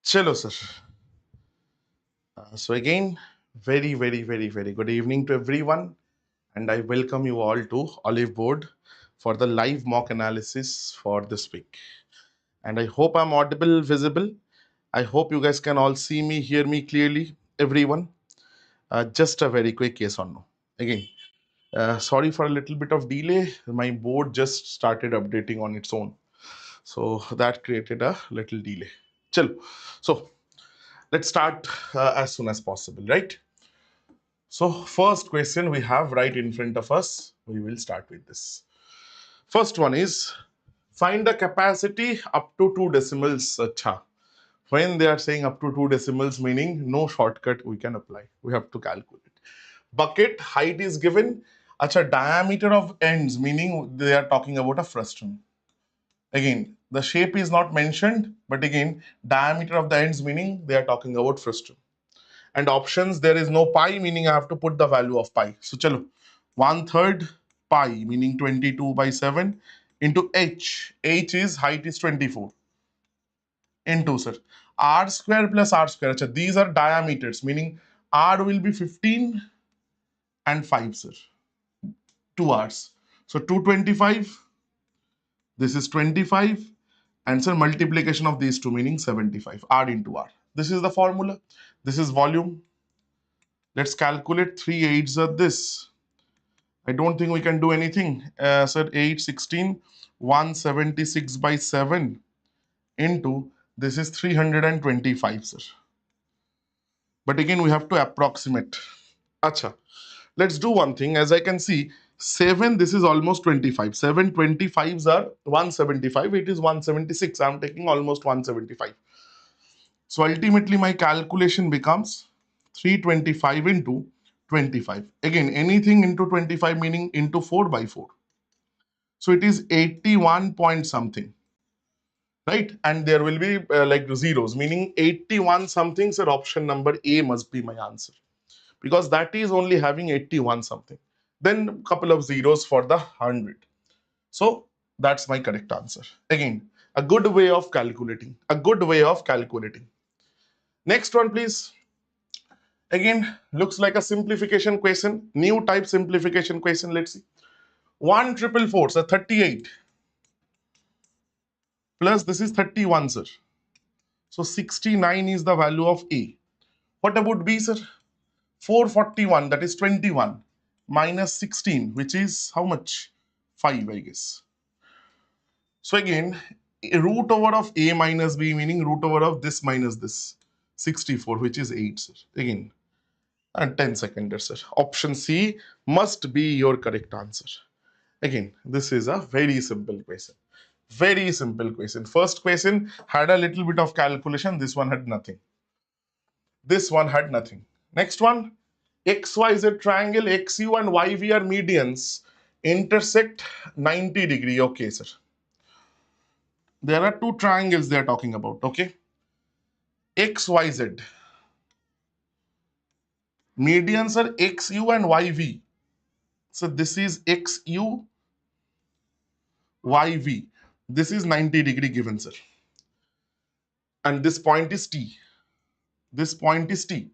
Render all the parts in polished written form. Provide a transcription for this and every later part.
Chalo, sir. So again, very good evening to everyone, and I welcome you all to Oliveboard for the live mock analysis for this week. And I hope I'm audible, visible. I hope you guys can all see me, hear me clearly, everyone. Just a very quick yes or no. Again, sorry for a little bit of delay. My board just started updating on its own, so that created a little delay. Chalo. So let's start as soon as possible, right? So first question we have right in front of us. We will start with this. First one is find the capacity up to two decimals. Acha. When they are saying up to two decimals, meaning no shortcut we can apply. We have to calculate. Bucket height is given. Acha, diameter of ends, meaning they are talking about a frustum. Again, the shape is not mentioned, but again, diameter of the ends, meaning they are talking about frustum. And options, there is no pi, meaning I have to put the value of pi. So chalo, 1/3 pi, meaning 22 by 7 into h. H is height is 24 into, sir, r square plus r square. Achha, these are diameters, meaning r will be 15 and 5, sir. 2 r's. So 225, this is 25, and sir, multiplication of these two, meaning 75, r into r. This is the formula. This is volume. Let's calculate 3 8s are this. I don't think we can do anything. Sir, 8, 16, 176 by 7 into, this is 325, sir. But again, we have to approximate. Acha. Let's do one thing. As I can see, 7, this is almost 25. 7 25s are 175. It is 176. I'm taking almost 175. So ultimately, my calculation becomes 325 into 25. Again, anything into 25 meaning into 4 by 4. So it is 81 point something, right? And there will be like zeros, meaning 81 something. So option number A must be my answer, because that is only having 81 something. Then a couple of zeros for the 100. So that's my correct answer. Again, a good way of calculating. A good way of calculating. Next one, please. Again, looks like a simplification question. New type simplification question. Let's see. 1,444, so 38. Plus this is 31, sir. So 69 is the value of A. What about B, sir? 441, that is 21, minus 16, which is how much? 5, I guess. So again, root over of A minus B, meaning root over of this minus this. 64, which is 8, sir. Again, and 10 seconds, sir. Option C must be your correct answer. Again, this is a very simple question. Very simple question. First question had a little bit of calculation. This one had nothing. This one had nothing. Next one, XYZ triangle, XU and YV are medians, intersect 90 degree. Okay, sir. There are two triangles they are talking about. Okay. XYZ. Medians are XU and YV. So this is XU, YV. This is 90 degree given, sir. And this point is T. This point is T.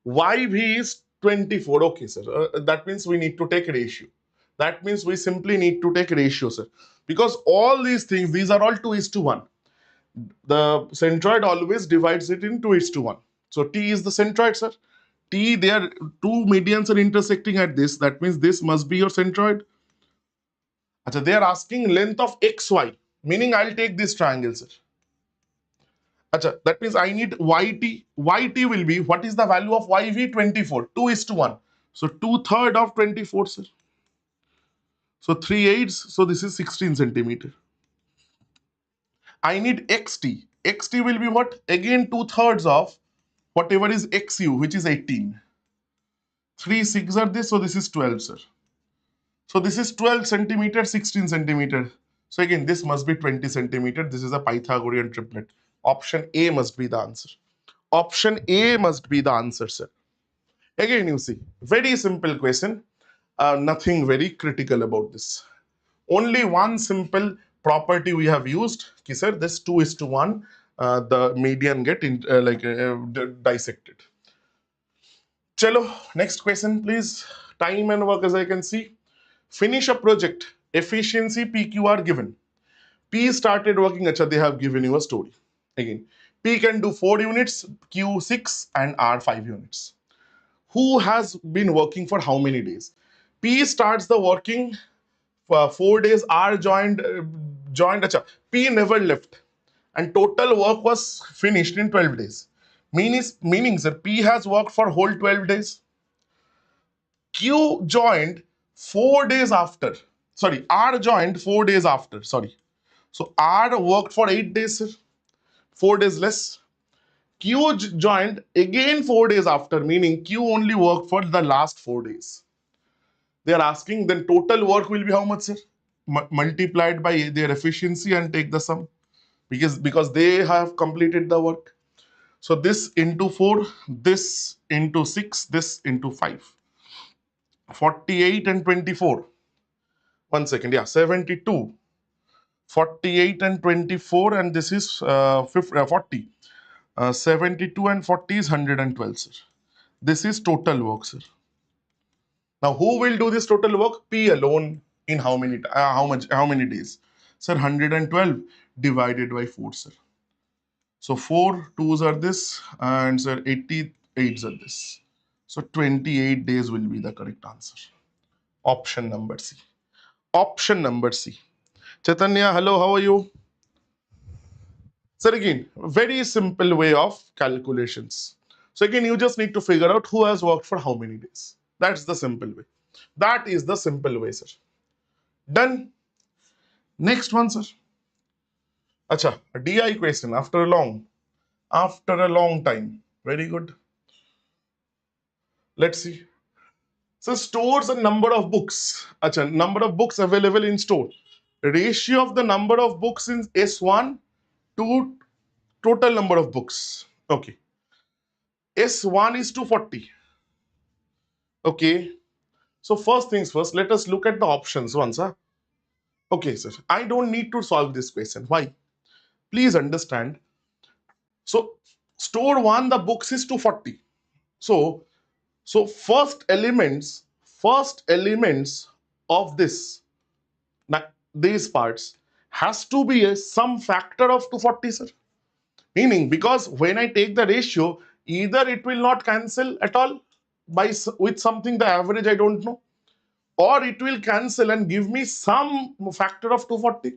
YV is 24. Okay, sir. That means we need to take ratio. That means we simply need to take ratio, sir. Because all these things, these are all 2:1. The centroid always divides it in 2:1. So T is the centroid, sir. T, there two medians are intersecting at this. That means this must be your centroid. Achha, they are asking length of XY, meaning I'll take this triangle, sir. Achha, that means I need YT. YT will be, what is the value of YV? 24. 2:1. So 2/3 of 24, sir. So 3/8. So this is 16 centimeter. I need XT. XT will be what? Again 2/3 of whatever is XU, which is 18. 3 6 are this, so this is 12, sir. So this is 12 centimeter, 16 centimeter. So again, this must be 20 centimeter. This is a Pythagorean triplet. Option A must be the answer. Option A must be the answer, sir. Again, you see, very simple question. Nothing very critical about this. Only one simple property we have used. Okay, sir, this 2:1. the median get dissected. Chalo, next question, please. Time and work, as I can see. Finish a project. Efficiency PQ are given. P started working. Acha, they have given you a story. Again, P can do 4 units, Q 6, and R 5 units. Who has been working for how many days? P starts the working for 4 days. R joined. Acha, P never left, and total work was finished in 12 days. Meaning, sir, P has worked for whole 12 days. Q joined 4 days after. Sorry, R joined 4 days after. Sorry. So R worked for 8 days, sir. 4 days less. Q joined again 4 days after, meaning Q only worked for the last 4 days. They are asking, then total work will be how much, sir? Multiplied by their efficiency and take the sum. Because they have completed the work. So this into 4, this into 6, this into 5. 48 and 24. 1 second, yeah, 72. 48 and 24, and this is 40. 72 and 40 is 112, sir. This is total work, sir. Now, who will do this total work? P alone in how many days? Sir, 112 divided by 4, sir. So 4 2s are this, and sir, 88s are this. So 28 days will be the correct answer. Option number C. Option number C. Chaitanya, hello, how are you? Sir, again, very simple way of calculations. So again, you just need to figure out who has worked for how many days. That's the simple way. That is the simple way, sir. Done. Next one, sir. Acha, a DI question after a long time. Very good. Let's see. So stores a number of books. Acha, number of books available in store. Ratio of the number of books in S1 to total number of books. Okay. S1 is 240. Okay. So first things first, let us look at the options once. Huh? Okay, sir. I don't need to solve this question. Why? Please understand. So store 1, the books is 240. So first elements of these parts has to be some factor of 240, sir. Meaning, because when I take the ratio, either it will not cancel at all with something the average I don't know, or it will cancel and give me some factor of 240.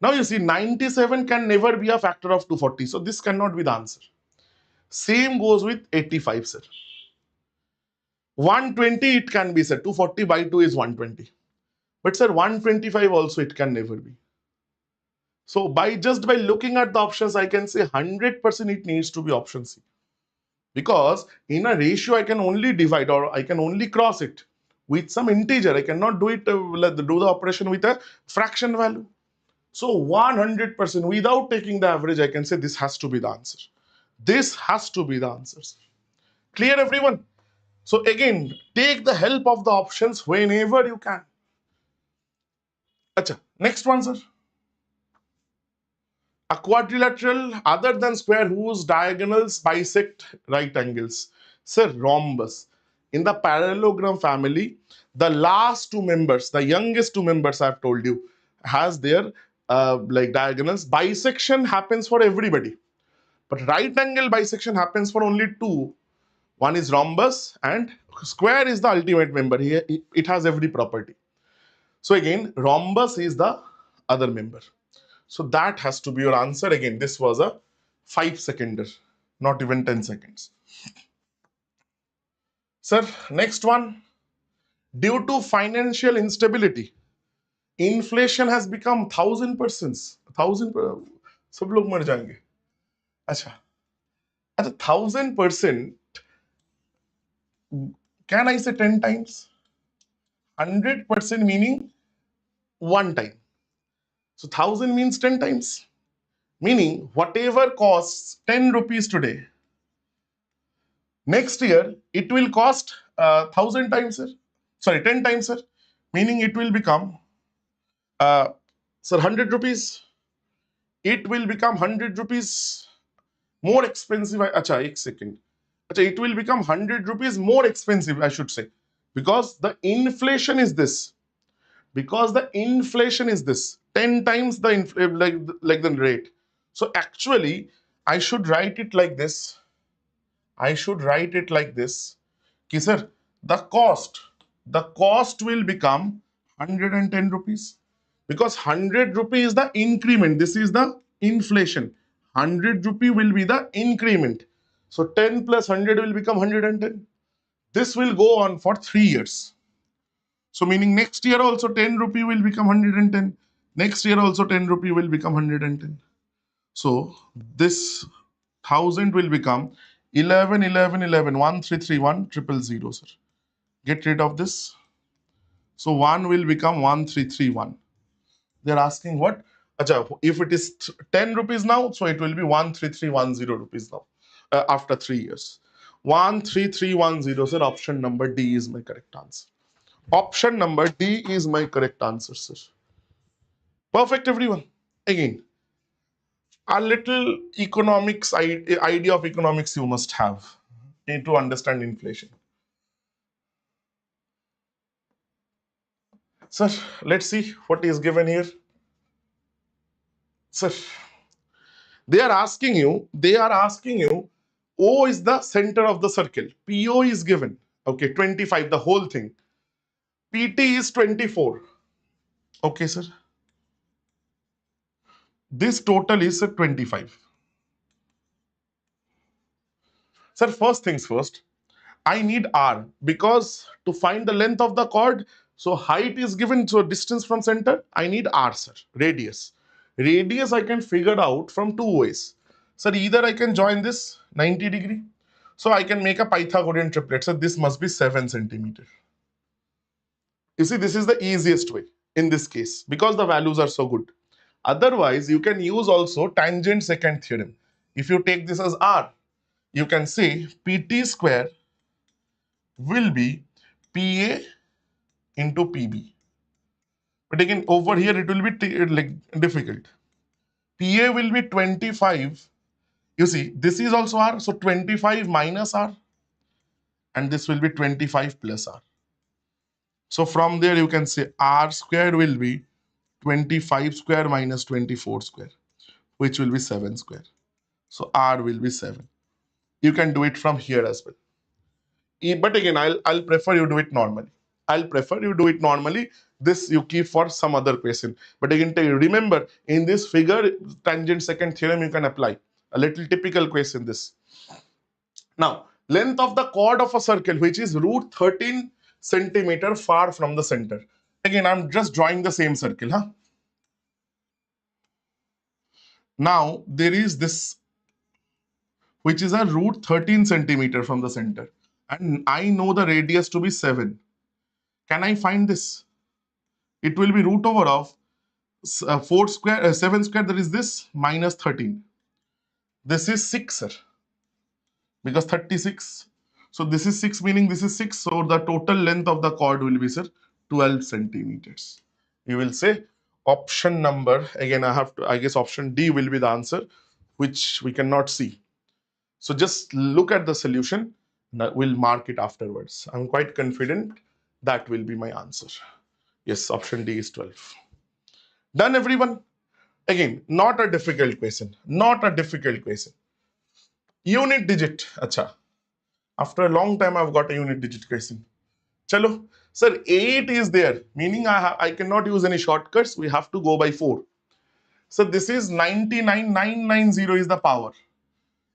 Now you see, 97 can never be a factor of 240. So this cannot be the answer. Same goes with 85, sir. 120 it can be, sir. 240 by 2 is 120. But sir, 125 also it can never be. So by looking at the options, I can say 100% it needs to be option C. Because in a ratio, I can only divide or I can only cross it with some integer. I cannot do it, do the operation with a fraction value. So 100% without taking the average, I can say this has to be the answer. This has to be the answers. Clear, everyone? So again, take the help of the options whenever you can. Achha, next one, sir. A quadrilateral other than square whose diagonals bisect right angles. Sir, rhombus. In the parallelogram family, the last two members, the youngest two members I've told you, has their diagonals. Bisection happens for everybody. But right angle bisection happens for only two. One is rhombus and square is the ultimate member. It has every property. So again, rhombus is the other member. So that has to be your answer. Again, this was a 5-seconder, not even 10 seconds. Sir, next one. Due to financial instability, inflation has become 1000%. 1000, सब लोग मर जाएंगे. अच्छा, 1000%. Can I say 10 times? 100% meaning one time. So 1000 means 10 times. Meaning whatever costs 10 rupees today, next year it will cost 1000 times, sir. Sorry, 10 times, sir. Meaning it will become, sir, 100 rupees. it will become 100 rupees more expensive. Acha, ek second. Acha, it will become 100 rupees more expensive, I should say, because the inflation is this. Because the inflation is this 10 times the like the rate. So actually, I should write it like this. I should write it like this. Okay, sir, the cost will become 110 rupees because 100 rupee is the increment. This is the inflation. 100 rupee will be the increment. So 10 plus 100 will become 110. This will go on for 3 years. So meaning next year also 10 rupee will become 110. Next year also 10 rupee will become 110. So this 1000 will become 11, 11, 11, 1331 000, sir. Get rid of this. So 1 will become 1331. They're asking what? Acha, if it is 10 rupees now, so it will be 13310 rupees now after 3 years. 13310, sir. Option number D is my correct answer. Option number D is my correct answer, sir. Perfect, everyone. Again, a little economics idea of economics you must have to understand inflation. Sir, let's see what is given here. Sir, they are asking you, O is the center of the circle. PO is given. Okay, 25, the whole thing. PT is 24. Okay, sir. This total is 25. Sir, first things first, I need R because to find the length of the chord, so height is given, so distance from center, I need R, sir, radius. Radius I can figure out from two ways. Sir, either I can join this 90 degree, so I can make a Pythagorean triplet. So this must be 7 centimeter. You see, this is the easiest way in this case because the values are so good. Otherwise, you can use also tangent secant theorem. If you take this as R, you can say PT square will be PA into PB. But again, over here it will be like difficult. PA will be 25. You see, this is also R, so 25 minus R, and this will be 25 plus R. So from there you can say R squared will be 25 square minus 24 square, which will be 7 square. So R will be 7. You can do it from here as well. But again, I'll prefer you do it normally. I'll prefer you do it normally. This you keep for some other question. But again, remember, in this figure, tangent secant theorem you can apply. A little typical question this. Now, length of the chord of a circle, which is root 13 centimeter far from the center. Again, I'm just drawing the same circle. Huh? Now, there is this, which is a root 13 centimeter from the center. And I know the radius to be 7. Can I find this? It will be root over of 4 square, 7 square, that is this, minus 13. This is 6, sir, because 36. So this is 6, meaning this is 6. So the total length of the chord will be, sir, 12 centimeters. You will say option number, again, I guess option D will be the answer, which we cannot see. So just look at the solution. We'll mark it afterwards. I'm quite confident that will be my answer. Yes, option D is 12. Done, everyone? Again, not a difficult question. Not a difficult question. Unit digit. Acha. After a long time, I've got a unit digit question. Chalo. Sir, 8 is there, meaning I cannot use any shortcuts. We have to go by 4. So this is 99990 is the power.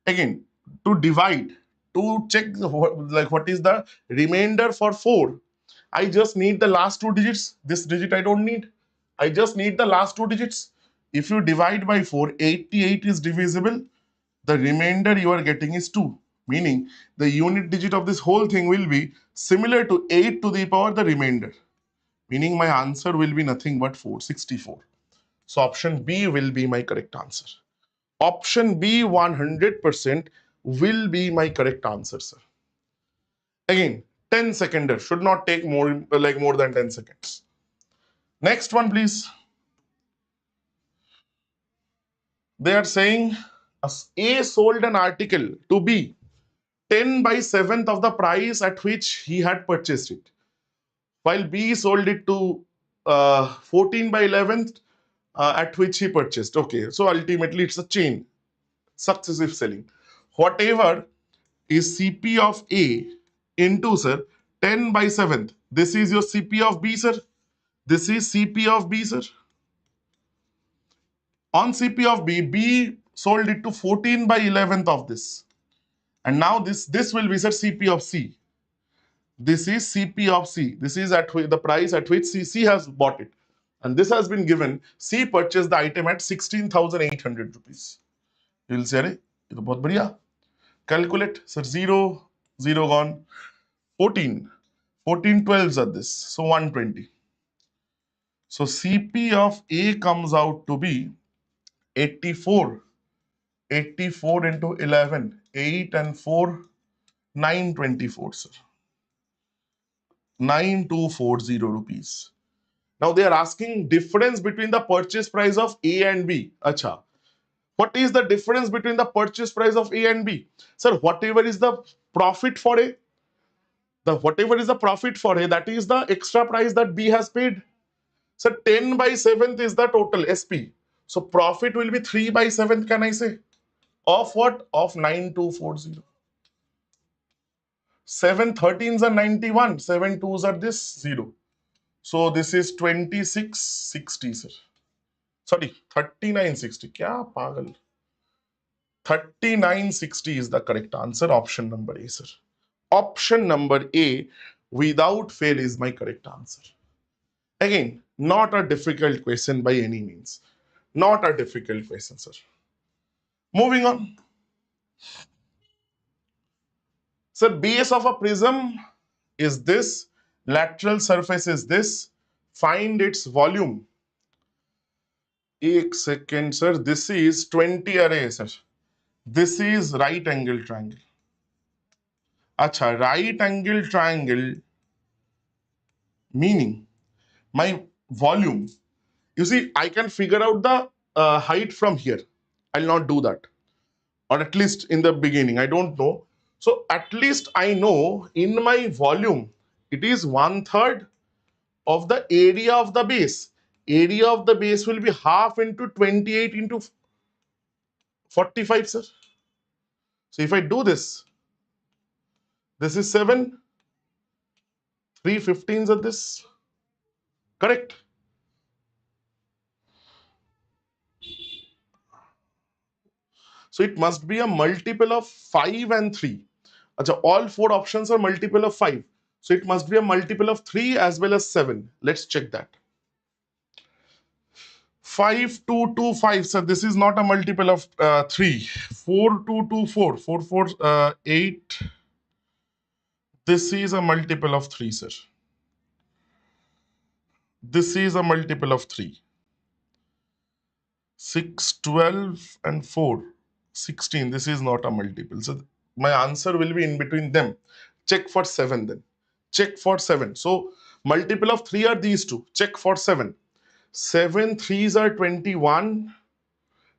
Again, to divide, to check what is the remainder for 4, I just need the last 2 digits. This digit I don't need. I just need the last 2 digits. If you divide by 4, 88 is divisible. The remainder you are getting is 2. Meaning the unit digit of this whole thing will be similar to 8 to the power the remainder. Meaning my answer will be nothing but 464. So option B will be my correct answer. Option B 100% will be my correct answer, sir. Again, 10 seconder should not take more than 10 seconds. Next one, please. They are saying A sold an article to B 10 by 7th of the price at which he had purchased it, while B sold it to 14 by 11th at which he purchased. Okay, so ultimately it's a chain, successive selling. Whatever is CP of A into, sir, 10 by 7th. This is your CP of B, sir. This is CP of B, sir. On CP of B, B sold it to 14 by 11th of this. And now this will be, sir, CP of C. This is CP of C. This is at the price at which C has bought it. And this has been given. C purchased the item at 16,800 rupees. You will say, "Arey, ये तो बहुत बढ़िया." Calculate, sir, 0, 0 gone. 14. 14 12s are this. So 120. So CP of A comes out to be 84. 84 into 11. 8 and 4. 924, sir. 9240 rupees. Now they are asking difference between the purchase price of A and B. Acha. What is the difference between the purchase price of A and B? Sir, whatever is the profit for A, whatever is the profit for A, that is the extra price that B has paid. So 10 by 7th is the total SP. So profit will be 3 by 7th, can I say? Of what? Of 9240. 7 13s are 91. 7 2s are this 0. So this is 2660, sir. Sorry, 3960. Kya pagal? 3960 is the correct answer. Option number A, sir. Option number A, without fail, is my correct answer. Again, not a difficult question by any means. Not a difficult question, sir. Moving on. So base of a prism is this. Lateral surface is this. Find its volume. Ek second, sir. This is 20 array, sir. This is right angle triangle. Acha, right angle triangle meaning my volume. You see, I can figure out the height from here. I'll not do that. Or at least in the beginning, I don't know. So at least I know in my volume, it is 1/3 of the area of the base. Area of the base will be half into 28 into 45, sir. So if I do this, this is 7, 3/15s of this. Correct? So it must be a multiple of 5 and 3. Achha, all 4 options are multiple of 5. So it must be a multiple of 3 as well as 7. Let's check that. 5, 2, 2, 5. So this is not a multiple of 3. 4, 2, 2, 4. 4, 4, 8. This is a multiple of 3, sir. This is a multiple of 3. 6, 12, and 4. 16. This is not a multiple. So my answer will be in between them. Check for 7 then. Check for 7. So multiple of 3 are these two. Check for 7. 7 3s are 21,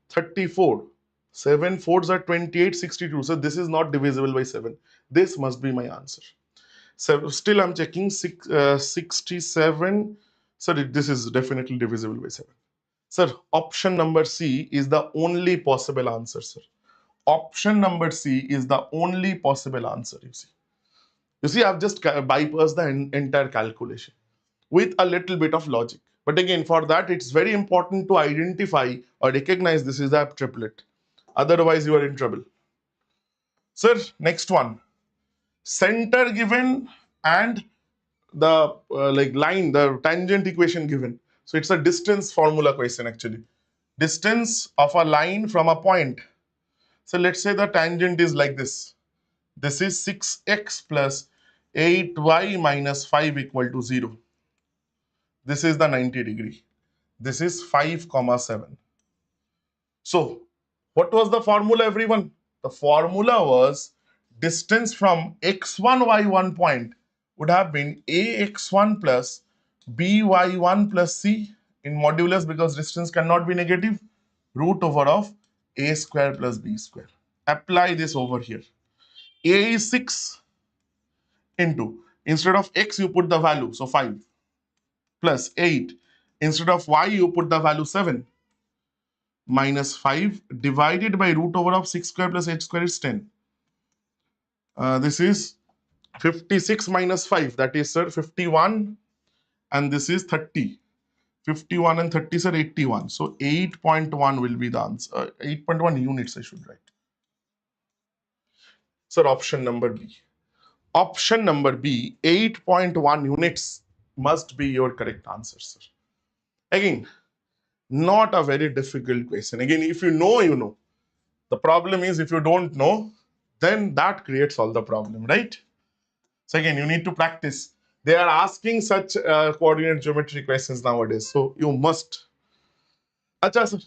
34. 7 4s are 28, 62. So this is not divisible by 7. This must be my answer. So still I'm checking 67. Sorry, this is definitely divisible by 7. Sir, option number C is the only possible answer, sir. Option number C is the only possible answer, you see. You see, I've just bypassed the entire calculation with a little bit of logic. But again, for that, it's very important to identify or recognize this is a triplet. Otherwise, you are in trouble. Sir, next one. Center given and the line, the tangent equation given. So it's a distance formula question actually. Distance of a line from a point. So let's say the tangent is like this. This is 6x plus 8y minus 5 equal to 0. This is the 90 degree. This is 5, 7. So what was the formula, everyone? The formula was distance from x1, y1 point would have been ax1 plus by1 plus c in modulus, because distance cannot be negative, root over of a square plus b square. Apply this over here. A is 6 into, instead of x you put the value, so 5, plus 8. Instead of y you put the value 7, minus 5 divided by root over of 6 square plus 8 square is 10. This is 56 minus 5, that is, sir, 51, and this is 30. 51 and 30, sir, 81. So 8.1 will be the answer. 8.1 units I should write. Sir, option number B. Option number B, 8.1 units must be your correct answer, sir. Again, not a very difficult question. Again, if you know, you know. The problem is if you don't know, then that creates all the problem, right? So again, you need to practice. They are asking such coordinate geometry questions nowadays, so you must. Acha, sir.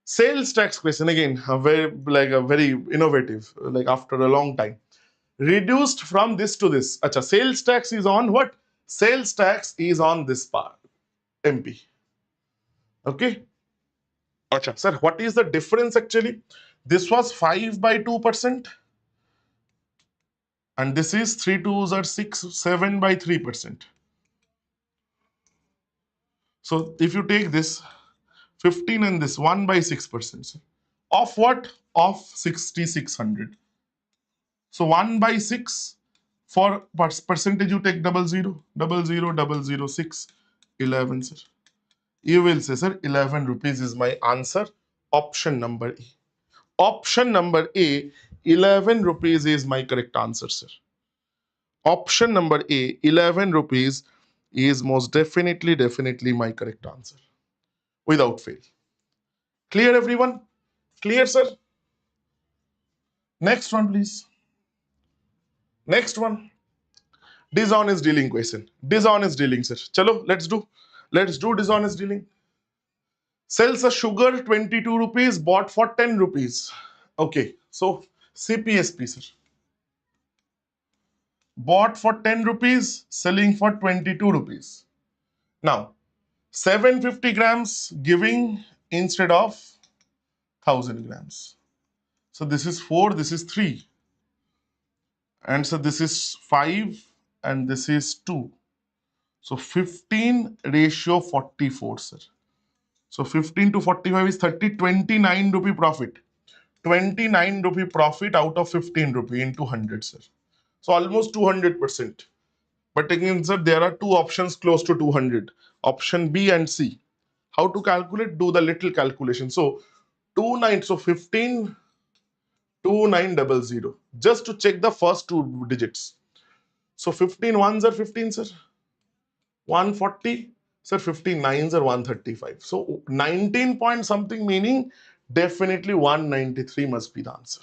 Sales tax question, again, a very innovative, like after a long time. Reduced from this to this. Acha, sales tax is on what? Sales tax is on this part, MP. Okay. Acha, sir, what is the difference actually? This was 5 by 2%. And this is 3 2s are 6, 7 by 3%. So if you take this 15 and this 1 by 6%. Of what? Of 6600. So 1 by 6 for percentage you take 00, 6, 11, sir. You will say, sir, 11 rupees is my answer. Option number A. Option number A, 11 rupees is my correct answer, sir. Option number A, 11 rupees is most definitely my correct answer. Without fail. Clear, everyone? Clear, sir? Next one, please. Next one. Dishonest dealing question. Dishonest dealing, sir. Chalo, let's do. Let's do dishonest dealing. Sells a sugar 22 rupees, bought for 10 rupees. Okay, so CPSP, sir. Bought for 10 rupees, selling for 22 rupees. Now, 750 grams giving instead of 1000 grams. So this is 4, this is 3. And so this is 5 and this is 2. So 15 ratio 44, sir. So 15 to 45 is 30, 29 rupee profit. 29 rupee profit out of 15 rupee into 100, sir. So almost 200%. But again, sir, there are two options close to 200. Option B and C. How to calculate? Do the little calculation. So 29, so 15, 2900. Just to check the first two digits. So 15 ones are 15, sir. 140, sir, 59s are 135. So 19 point something, meaning definitely 193 must be the answer.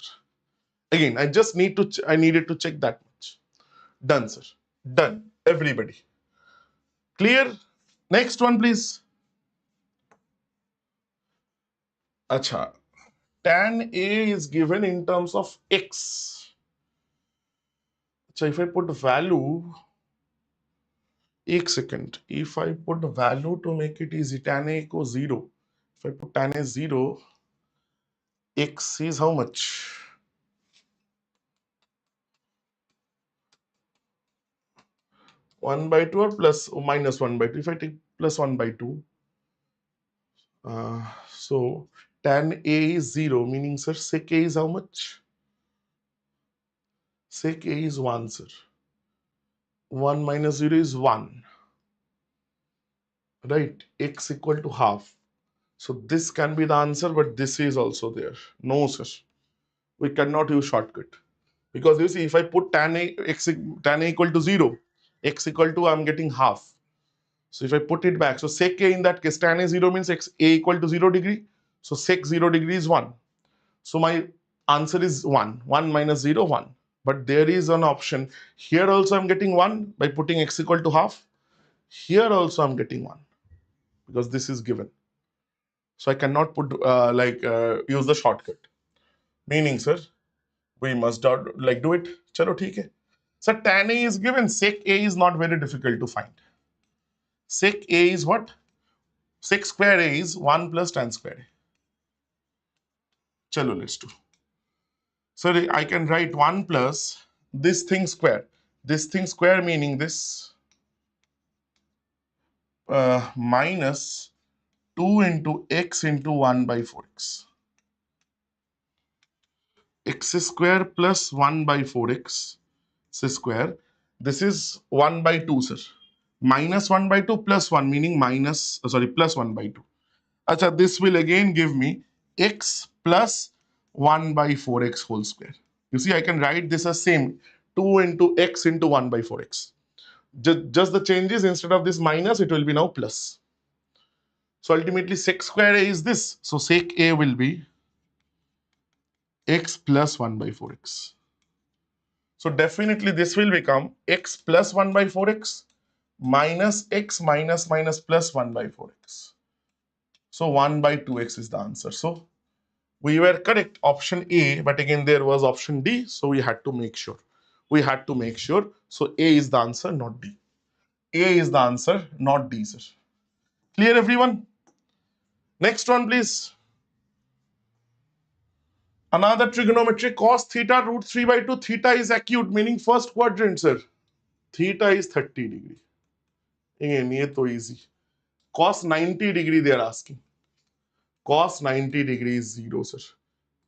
Again, I needed to check that much. Done, sir. Done. Everybody. Clear? Next one, please. Acha. Tan A is given in terms of X. So if I put value, एक second. If I put value to make it easy, tan A equals 0. If I put tan A 0, X is how much? One by 2 or plus or minus 1 by 2. If I take plus 1 by 2, so tan A is 0, meaning, sir, sec A is how much? Sec A is 1, sir. 1 minus 0 is 1. Right? X equal to half. So this can be the answer, but this is also there. No, sir. We cannot use shortcut. Because you see, if I put tan A equal to 0, x equal to, I'm getting half. So if I put it back, so sec A in that case, tan A 0 means x A equal to 0 degree. So sec 0 degree is 1. So my answer is 1. 1 minus 0, 1. But there is an option. Here also I'm getting 1 by putting x equal to half. Here also I'm getting 1 because this is given. So I cannot put use the shortcut. Meaning, sir, we must do it. Chalo, theek hai. So tan A is given. Sec A is not very difficult to find. Sec A is what? Sec square A is 1 plus tan square A. Chalo, let's do. So I can write 1 plus this thing square. This thing square meaning this minus 2 into x into 1 by 4x. X square plus 1 by 4x square. This is 1 by 2, sir. Minus 1 by 2 plus 1 meaning minus, plus 1 by 2. Acha, this will again give me x plus 1 by 4x whole square. You see, I can write this as same 2 into x into 1 by 4x. Just the changes, instead of this minus, it will be now plus. So ultimately sec square a is this. So sec a will be x plus 1 by 4x. So definitely this will become x plus 1 by 4x minus x minus minus plus 1 by 4x. So 1 by 2x is the answer. So we were correct, option A, but again there was option D, so we had to make sure. So A is the answer, not D. A is the answer, not D, sir. Clear, everyone? Next one, please. Another trigonometry, cos theta root 3 by 2. Theta is acute, meaning first quadrant, sir. Theta is 30 degree. Again, ye to easy. Cos 90 degree they are asking. Cos 90 degree is 0, sir.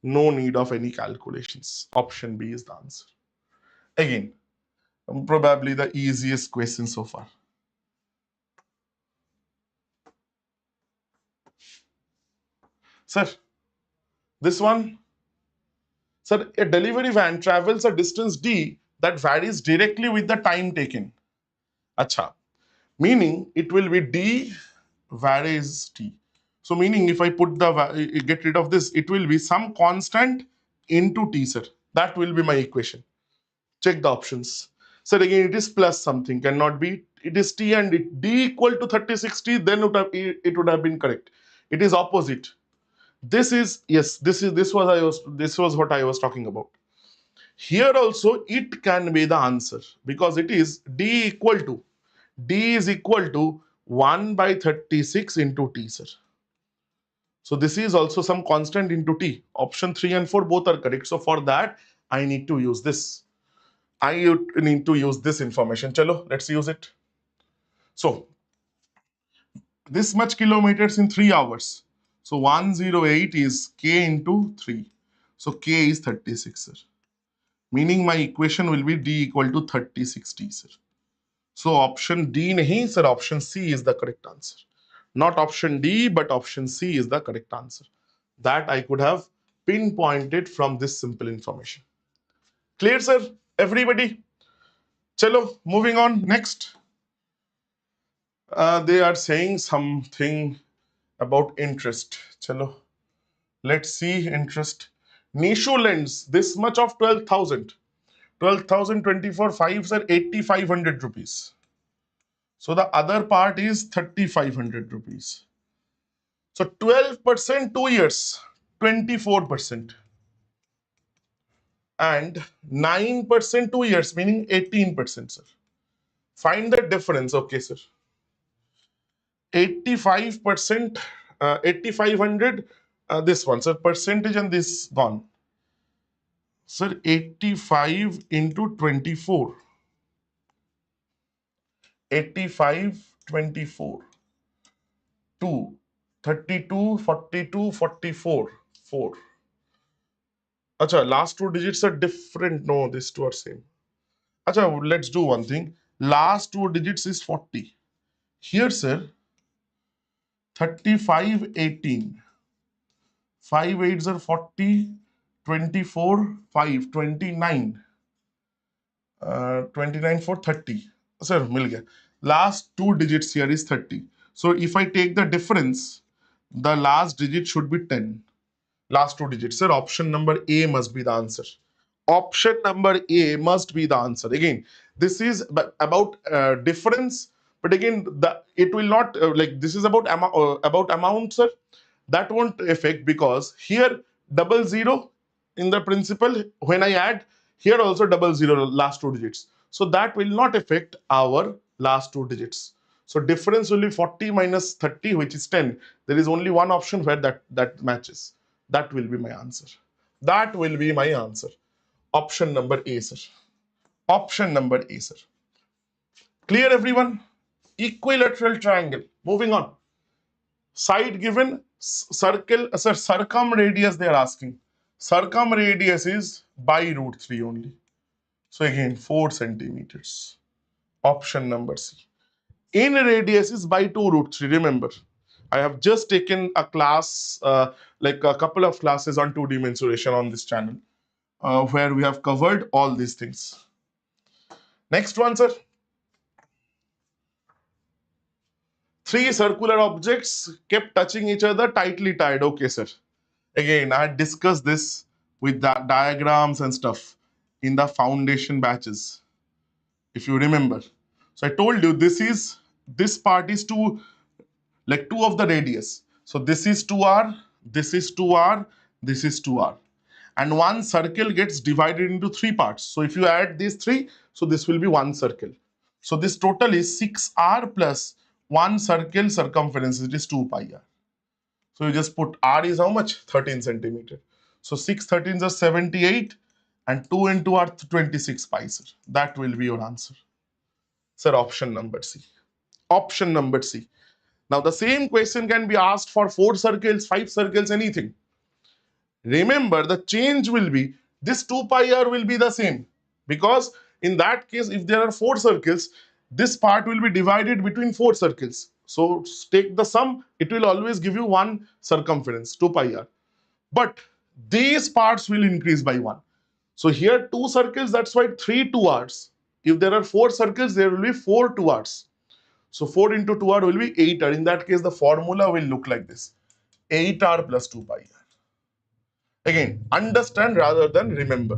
No need of any calculations. Option B is the answer. Again, probably the easiest question so far. Sir, this one. Sir, a delivery van travels a distance D that varies directly with the time taken. Acha. Meaning it will be D varies T. So meaning if I put get rid of this, it will be some constant into T, sir. That will be my equation. Check the options. So again, it is plus something, cannot be. It is T and it D equal to 3060, then it would have been correct. It is opposite. This is, yes, this was what I was talking about. Here also it can be the answer because it is D is equal to 1 by 36 into T, sir. So this is also some constant into T. Option 3 and 4 both are correct. So for that, I need to use this. I need to use this information. Chalo, let's use it. So this much kilometers in 3 hours. So 108 is K into 3. So K is 36, sir. Meaning my equation will be D equal to 3060, sir. So option D nahi, sir. Option C is the correct answer. Not option D, but option C is the correct answer. That I could have pinpointed from this simple information. Clear, sir? Everybody? Chalo, moving on. Next. They are saying something about interest. Chalo, let's see interest. Nishu lends this much of 12,000. 12,000, 24, 5s are 8,500 rupees. So the other part is 3,500 rupees. So 12% 2 years, 24%. And 9% 2 years, meaning 18%, sir. Find the difference, okay, sir. 85%, 8,500, this one, sir, percentage and this gone. Sir, 85 into 24. 85, 24. 2, 32, 42, 44, 4. Acha, last two digits are different. No, these two are same. Acha, let's do one thing. Last two digits is 40. Here, sir, 35, 18. 5 eights are 40, 24, 5, 29. 29 for 30. Sir, mil gaya. Last two digits here is 30. So if I take the difference, the last digit should be 10. Last two digits. Sir, option number A must be the answer. Option number A must be the answer. Again, this is about difference, but again, it will not this is about amount, sir. That won't affect because here double zero in the principal. When I add here also double zero last two digits, so that will not affect our last two digits. So difference will be 40 minus 30, which is 10. There is only one option where that matches. That will be my answer. That will be my answer. Option number A, sir. Option number A, sir. Clear, everyone? Equilateral triangle. Moving on. Side given, circle, sir, circumradius they are asking. Circumradius is by root 3 only. So again, 4 centimeters. Option number C. In radius is by 2 root 3. Remember, I have just taken a class, like a couple of classes on 2D mensuration on this channel, where we have covered all these things. Next one, sir. 3 circular objects kept touching each other, tightly tied. Okay, sir. Again, I had discussed this with the diagrams and stuff in the foundation batches, if you remember. So I told you this part is two of the radius. So this is 2r, this is 2r, this is 2r. And one circle gets divided into 3 parts. So if you add these 3, so this will be one circle. So this total is 6r plus one circle circumference, it is 2 pi r. So you just put r is how much? 13 centimeter. So 6 13s are 78 and 2 into r 26 pi, sir. That will be your answer. Sir, option number C. Option number C. Now the same question can be asked for 4 circles, 5 circles, anything. Remember, the change will be, this 2 pi r will be the same, because in that case, if there are 4 circles, this part will be divided between 4 circles. So take the sum, it will always give you one circumference, 2 pi r. But these parts will increase by 1. So here 2 circles, that's why 3 2r's. If there are 4 circles, there will be 4 2r's. So 4 into 2r will be 8r. In that case, the formula will look like this. 8r plus 2 pi r. Again, understand rather than remember.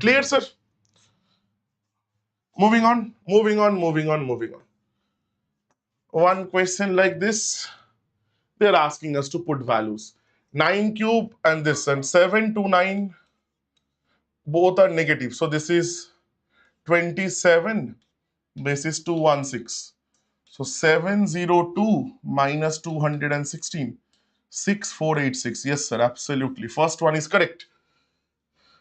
Clear, sir? Moving on, moving on, moving on, moving on. One question like this, they're asking us to put values. 9 cube and this, and 7 to 9, both are negative. So this is 27, this is 216. So 702 minus 216, 6486. Yes, sir, absolutely. First one is correct.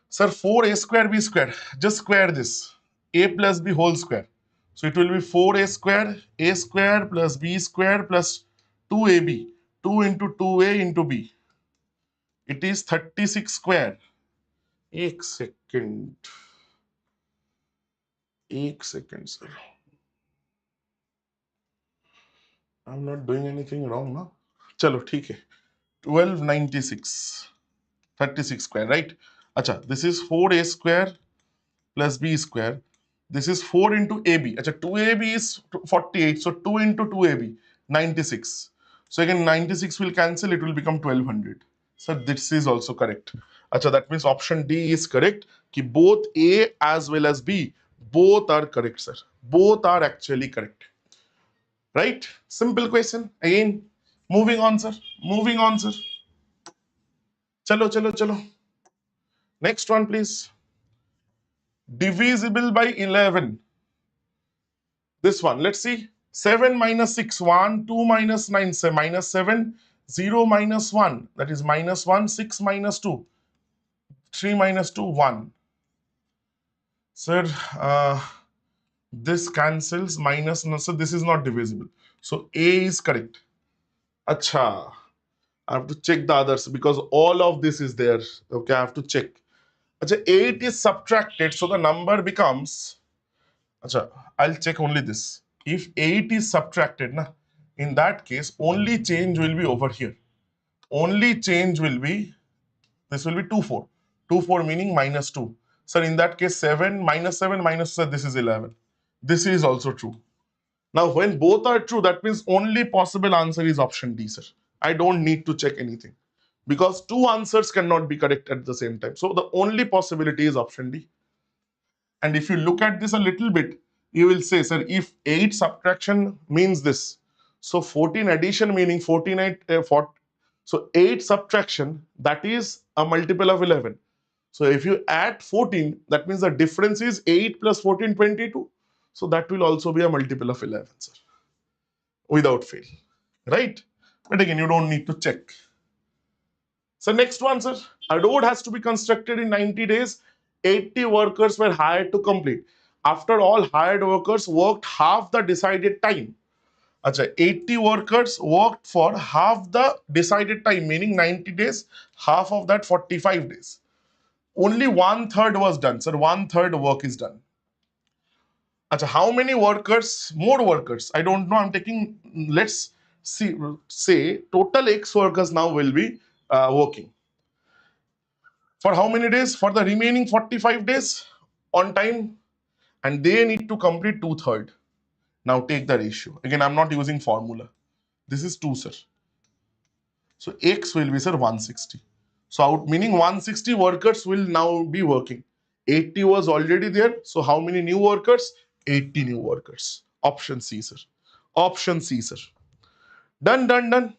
Sir, 4a square b square, just square this. A plus b whole square. So it will be 4a square plus b square plus 2ab. 2 into 2a into b. It is 36 square. Ek second, sir. I'm not doing anything wrong, no? Chalo, theek hai. 1296. 36 square, right? Acha, this is 4a square plus b square. This is 4 into ab. Acha, 2ab is 48. So 2 into 2ab, 96. So again, 96 will cancel. It will become 1200. So this is also correct. Acha, that means option D is correct. Ki both A as well as B, both are correct, sir. Both are actually correct. Right? Simple question. Again, moving on, sir. Moving on, sir. Chalo, chalo, chalo. Next one, please. Divisible by 11. This one, let's see. 7 minus 6, 1, 2 minus 9, minus 7, 0 minus 1, that is minus 1, 6 minus 2, 3 minus 2, 1. Sir, this cancels, minus, no, so this is not divisible. So A is correct. Acha, I have to check the others because all of this is there. Okay, I have to check. Acha, 8 is subtracted, so the number becomes, acha, I'll check only this. If 8 is subtracted, na, in that case, only change will be over here. Only change will be, this will be 2, 4. 2, 4 meaning minus 2. Sir, in that case, 7, minus 7, minus, sir, this is 11. This is also true. Now, when both are true, that means only possible answer is option D, sir. I don't need to check anything because 2 answers cannot be correct at the same time. So the only possibility is option D. And if you look at this a little bit, you will say, sir, if 8 subtraction means this, so 14 addition meaning 14, 40. So 8 subtraction, that is a multiple of 11. So if you add 14, that means the difference is 8 plus 14, 22. So that will also be a multiple of 11, sir, without fail, right? But again, you don't need to check. So next one, sir. A road has to be constructed in 90 days. 80 workers were hired to complete. After all hired workers worked half the decided time. Acha, 80 workers worked for half the decided time, meaning 90 days, half of that 45 days. Only one third was done, sir. One third work is done. Acha, how many workers? More workers. I don't know. I'm taking, let's see, say total X workers now will be working. For how many days? For the remaining 45 days on time, and they need to complete two-third. Now take the ratio. Again, I'm not using formula. This is 2, sir. So X will be, sir, 160. So out meaning 160 workers will now be working. 80 was already there. So how many new workers? 80 new workers. Option C, sir. Option C, sir. Done, done, done.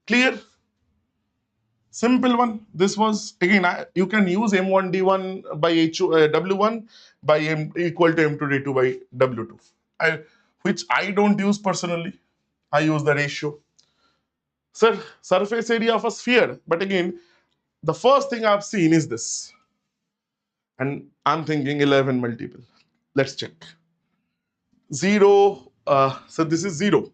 Clear? Simple one. This was, again, you can use M1D1 by W1 by M equal to M2D2 by W2, which I don't use personally. I use the ratio. Sir, surface area of a sphere. But again, the first thing I've seen is this. And I'm thinking 11 multiple. Let's check. 0. So this is 0.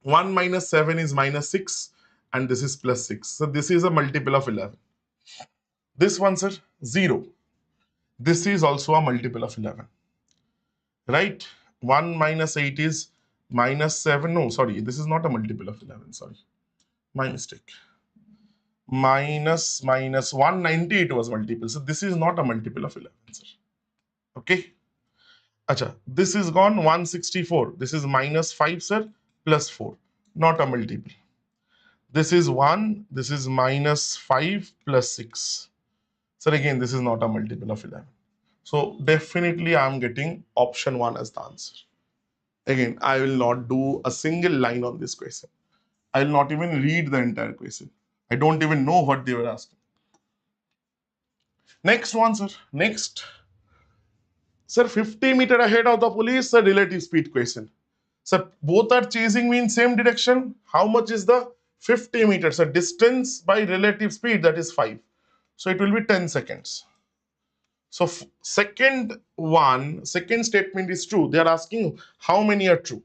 1 minus 7 is minus 6. And this is plus 6. So this is a multiple of 11. This one, sir, 0. This is also a multiple of 11. Right? 1 minus 8 is minus 7. No, sorry. This is not a multiple of 11. Sorry. My mistake. Minus 198 was multiple. So this is not a multiple of 11, sir. Okay. Acha, this is gone 164. This is minus 5, sir, plus 4. Not a multiple. This is 1. This is minus 5 plus 6. Sir, again, this is not a multiple of 11. So definitely I'm getting option 1 as the answer. Again, I will not do a single line on this question. I will not even read the entire question. I don't even know what they were asking. Next one, sir. Next. Sir, 50 meters ahead of the police, the relative speed question. Sir, both are chasing me in same direction. How much is the 50 meters? A distance by relative speed, that is 5. So it will be 10 seconds. So second statement is true. They are asking how many are true.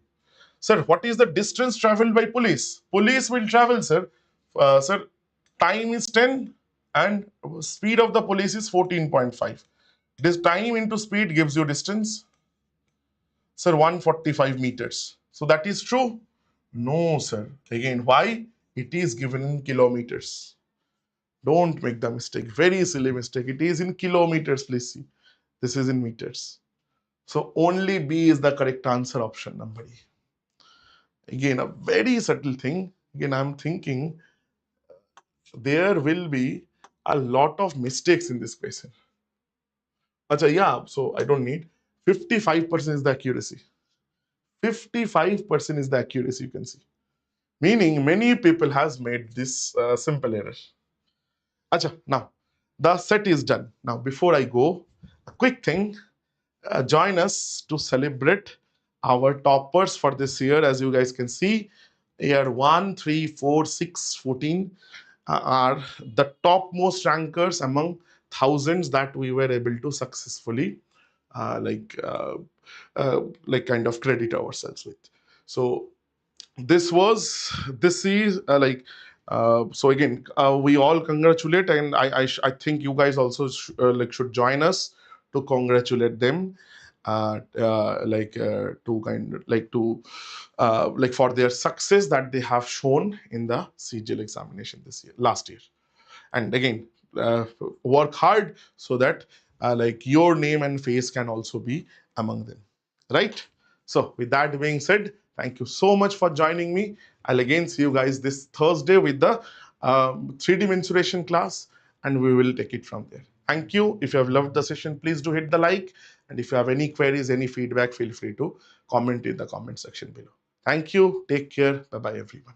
Sir, what is the distance traveled by police? Police will travel, sir. Sir, time is 10 and speed of the police is 14.5. This time into speed gives you distance. Sir, 145 meters. So that is true? No, sir. Again, why? It is given in kilometers. Don't make the mistake. Very silly mistake. It is in kilometers, please see. This is in meters. So only B is the correct answer, option number E. Again, a very subtle thing. Again, I'm thinking there will be a lot of mistakes in this question. Achha, yeah, so I don't need. 55% is the accuracy. 55% is the accuracy, you can see. Meaning many people has made this simple error. Achha, now the set is done. Now before I go, a quick thing. Join us to celebrate our toppers for this year. As you guys can see, year 1, 3, 4, 6, 14 are the topmost rankers among thousands that we were able to successfully kind of credit ourselves with. So this is so again we all congratulate, and I think you guys also should join us to congratulate them for their success that they have shown in the CGL examination last year. And again, work hard so that your name and face can also be among them, right? So with that being said, thank you so much for joining me. I'll again see you guys this Thursday with the 3D mensuration class, and we will take it from there. Thank you. If you have loved the session, please do hit the like, and if you have any queries, any feedback, feel free to comment in the comment section below. Thank you. Take care. Bye bye, everyone.